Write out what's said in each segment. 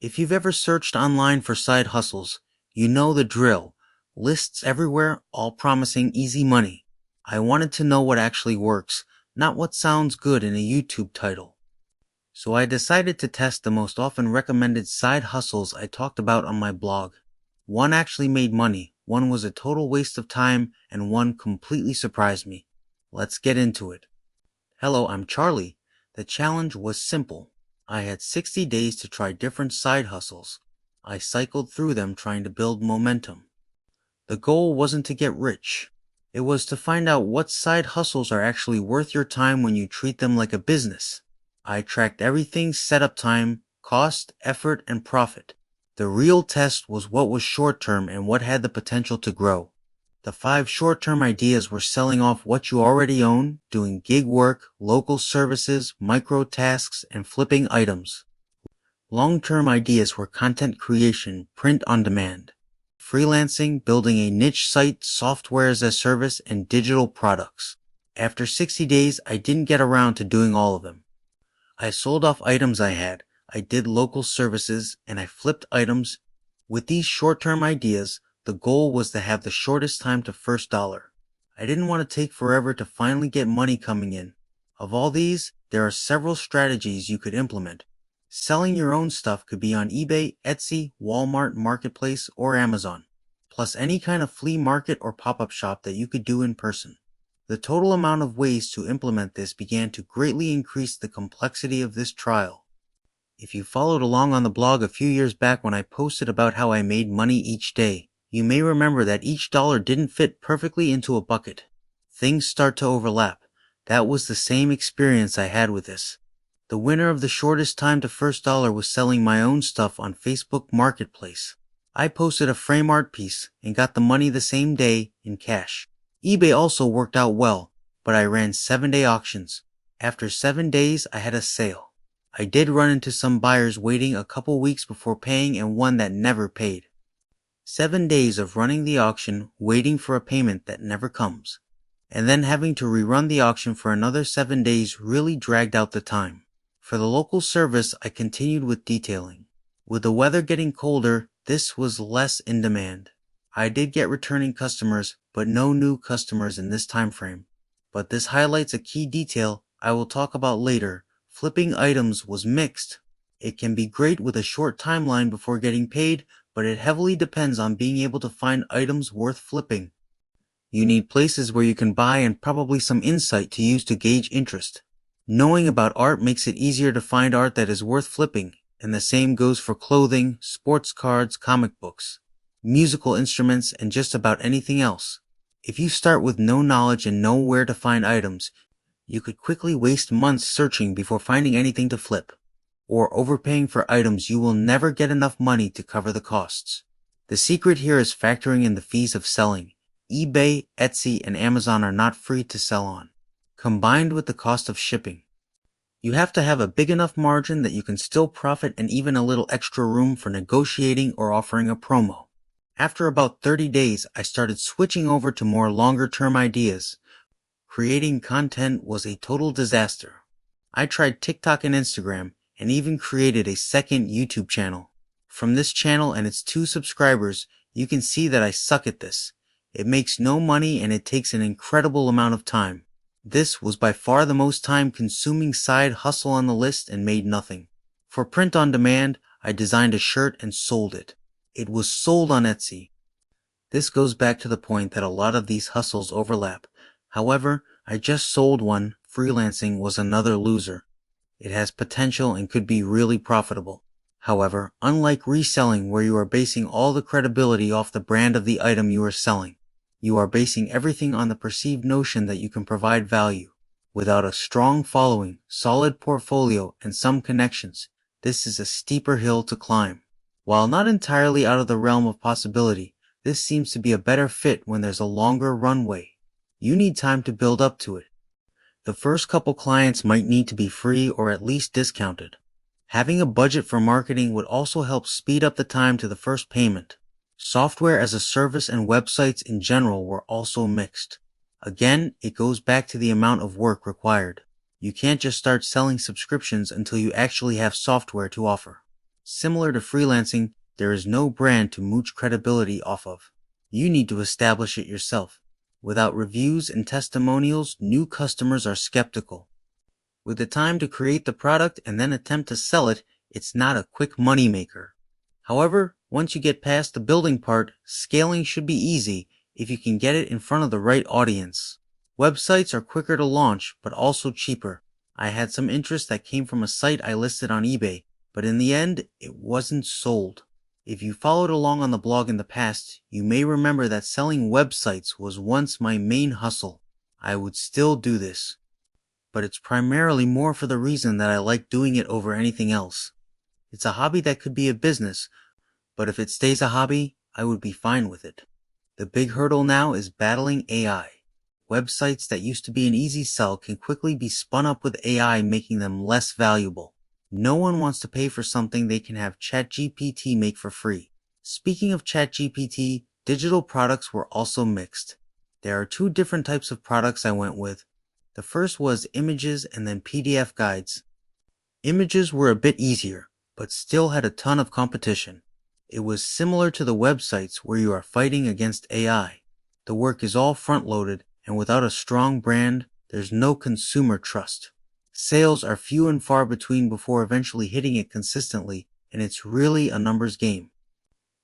If you've ever searched online for side hustles, you know the drill. Lists everywhere, all promising easy money. I wanted to know what actually works, not what sounds good in a YouTube title. So I decided to test the most often recommended side hustles I talked about on my blog. One actually made money, one was a total waste of time, and one completely surprised me. Let's get into it. Hello, I'm Charlie. The challenge was simple. I had 60 days to try different side hustles. I cycled through them trying to build momentum. The goal wasn't to get rich. It was to find out what side hustles are actually worth your time when you treat them like a business. I tracked everything: setup time, cost, effort, and profit. The real test was what was short-term and what had the potential to grow. The 5 short-term ideas were selling off what you already own, doing gig work, local services, micro tasks, and flipping items. Long-term ideas were content creation, print on demand, freelancing, building a niche site, software as a service, and digital products. After 60 days, I didn't get around to doing all of them. I sold off items I had, I did local services, and I flipped items. With these short-term ideas, the goal was to have the shortest time to first dollar. I didn't want to take forever to finally get money coming in. Of all these, there are several strategies you could implement. Selling your own stuff could be on eBay, Etsy, Walmart, Marketplace, or Amazon, plus any kind of flea market or pop-up shop that you could do in person. The total amount of ways to implement this began to greatly increase the complexity of this trial. If you followed along on the blog a few years back when I posted about how I made money each day, you may remember that each dollar didn't fit perfectly into a bucket. Things start to overlap. That was the same experience I had with this. The winner of the shortest time to first dollar was selling my own stuff on Facebook Marketplace. I posted a frame art piece and got the money the same day in cash. eBay also worked out well, but I ran 7-day auctions. After 7 days, I had a sale. I did run into some buyers waiting a couple weeks before paying and one that never paid. 7 days of running the auction, waiting for a payment that never comes, and then having to rerun the auction for another 7 days really dragged out the time. For the local service, I continued with detailing. With the weather getting colder, this was less in demand. I did get returning customers, but no new customers in this time frame. But this highlights a key detail I will talk about later. Flipping items was mixed. It can be great with a short timeline before getting paid, but it heavily depends on being able to find items worth flipping. You need places where you can buy and probably some insight to use to gauge interest. Knowing about art makes it easier to find art that is worth flipping, and the same goes for clothing, sports cards, comic books, musical instruments, and just about anything else. If you start with no knowledge and know where to find items, you could quickly waste months searching before finding anything to flip, or overpaying for items you will never get enough money to cover the costs. The secret here is factoring in the fees of selling. eBay, Etsy, and Amazon are not free to sell on, combined with the cost of shipping. You have to have a big enough margin that you can still profit and even a little extra room for negotiating or offering a promo. After about 30 days, I started switching over to more longer-term ideas. Creating content was a total disaster. I tried TikTok and Instagram, and even created a second YouTube channel. From this channel and its 2 subscribers, you can see that I suck at this. It makes no money and it takes an incredible amount of time. This was by far the most time-consuming side hustle on the list and made nothing. For print on demand, I designed a shirt and sold it. It was sold on Etsy. This goes back to the point that a lot of these hustles overlap. However, I just sold one. Freelancing was another loser. It has potential and could be really profitable. However, unlike reselling where you are basing all the credibility off the brand of the item you are selling, you are basing everything on the perceived notion that you can provide value. Without a strong following, solid portfolio, and some connections, this is a steeper hill to climb. While not entirely out of the realm of possibility, this seems to be a better fit when there's a longer runway. You need time to build up to it. The first couple clients might need to be free or at least discounted. Having a budget for marketing would also help speed up the time to the first payment. Software as a service and websites in general were also mixed. Again, it goes back to the amount of work required. You can't just start selling subscriptions until you actually have software to offer. Similar to freelancing, there is no brand to mooch credibility off of. You need to establish it yourself. Without reviews and testimonials, new customers are skeptical. With the time to create the product and then attempt to sell it, it's not a quick moneymaker. However, once you get past the building part, scaling should be easy if you can get it in front of the right audience. Websites are quicker to launch, but also cheaper. I had some interest that came from a site I listed on eBay, but in the end, it wasn't sold. If you followed along on the blog in the past, you may remember that selling websites was once my main hustle. I would still do this, but it's primarily more for the reason that I like doing it over anything else. It's a hobby that could be a business, but if it stays a hobby, I would be fine with it. The big hurdle now is battling AI. Websites that used to be an easy sell can quickly be spun up with AI, making them less valuable. No one wants to pay for something they can have ChatGPT make for free. Speaking of ChatGPT, digital products were also mixed. There are two different types of products I went with. The first was images and then PDF guides. Images were a bit easier, but still had a ton of competition. It was similar to the websites where you are fighting against AI. The work is all front-loaded, and without a strong brand, there's no consumer trust. Sales are few and far between before eventually hitting it consistently, and it's really a numbers game.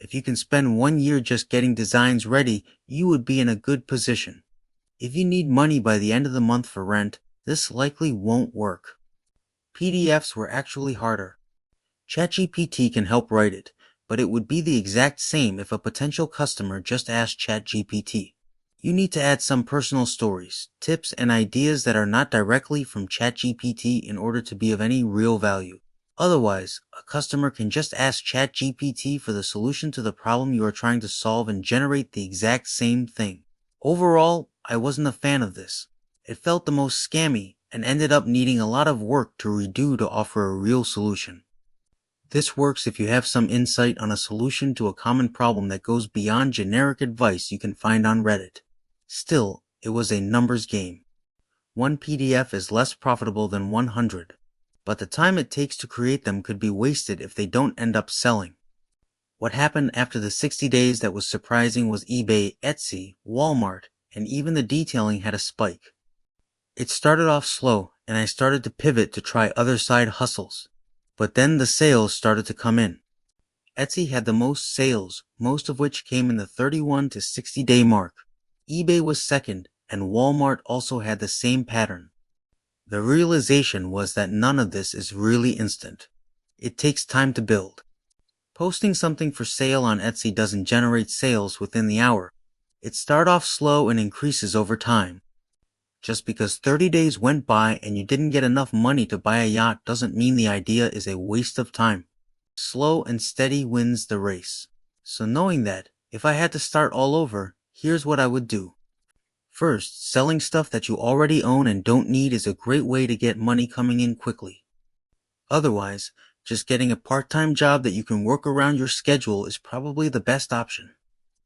If you can spend 1 year just getting designs ready, you would be in a good position. If you need money by the end of the month for rent, this likely won't work. PDFs were actually harder. ChatGPT can help write it, but it would be the exact same if a potential customer just asked ChatGPT. You need to add some personal stories, tips, and ideas that are not directly from ChatGPT in order to be of any real value. Otherwise, a customer can just ask ChatGPT for the solution to the problem you are trying to solve and generate the exact same thing. Overall, I wasn't a fan of this. It felt the most scammy and ended up needing a lot of work to redo to offer a real solution. This works if you have some insight on a solution to a common problem that goes beyond generic advice you can find on Reddit. Still, it was a numbers game. One PDF is less profitable than 100, but the time it takes to create them could be wasted if they don't end up selling. What happened after the 60 days that was surprising was eBay, Etsy, Walmart, and even the detailing had a spike. It started off slow, and I started to pivot to try other side hustles. But then the sales started to come in. Etsy had the most sales, most of which came in the 31 to 60 day mark. eBay was second, and Walmart also had the same pattern. The realization was that none of this is really instant. It takes time to build. Posting something for sale on Etsy doesn't generate sales within the hour. It starts off slow and increases over time. Just because 30 days went by and you didn't get enough money to buy a yacht doesn't mean the idea is a waste of time. Slow and steady wins the race. So knowing that, if I had to start all over, here's what I would do. First, selling stuff that you already own and don't need is a great way to get money coming in quickly. Otherwise, just getting a part-time job that you can work around your schedule is probably the best option.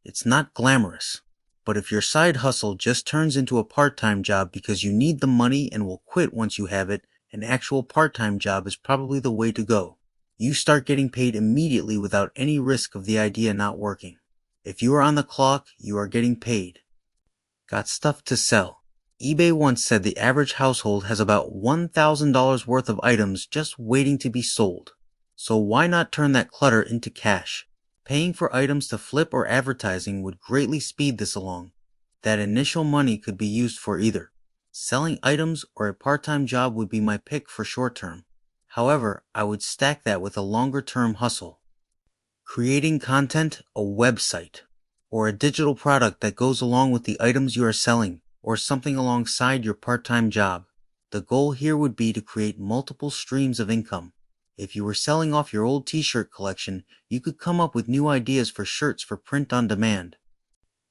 It's not glamorous, but if your side hustle just turns into a part-time job because you need the money and will quit once you have it, an actual part-time job is probably the way to go. You start getting paid immediately without any risk of the idea not working. If you are on the clock, you are getting paid. Got stuff to sell. eBay once said the average household has about $1,000 worth of items just waiting to be sold. So why not turn that clutter into cash? Paying for items to flip or advertising would greatly speed this along. That initial money could be used for either selling items or a part-time job would be my pick for short term. However, I would stack that with a longer-term hustle. Creating content, a website, or a digital product that goes along with the items you are selling, or something alongside your part-time job. The goal here would be to create multiple streams of income. If you were selling off your old t-shirt collection, you could come up with new ideas for shirts for print on demand.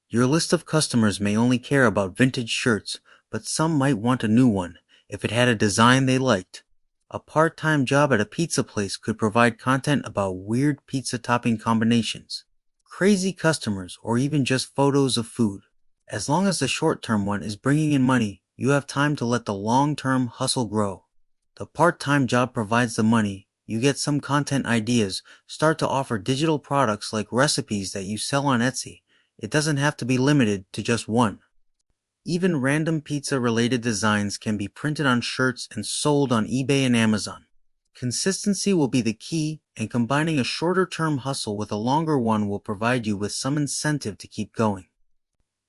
Your list of customers may only care about vintage shirts, but some might want a new one if it had a design they liked. A part-time job at a pizza place could provide content about weird pizza topping combinations, crazy customers, or even just photos of food. As long as the short-term one is bringing in money, you have time to let the long-term hustle grow. The part-time job provides the money, You get some content ideas, start to offer digital products like recipes that you sell on Etsy. It doesn't have to be limited to just one. Even random pizza-related designs can be printed on shirts and sold on eBay and Amazon. Consistency will be the key, and combining a shorter-term hustle with a longer one will provide you with some incentive to keep going.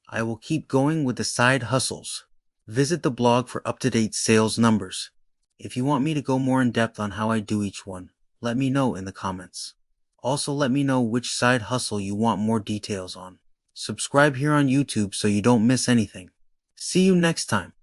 I will keep going with the side hustles. Visit the blog for up-to-date sales numbers. If you want me to go more in depth on how I do each one, let me know in the comments. Also, let me know which side hustle you want more details on. Subscribe here on YouTube so you don't miss anything. See you next time.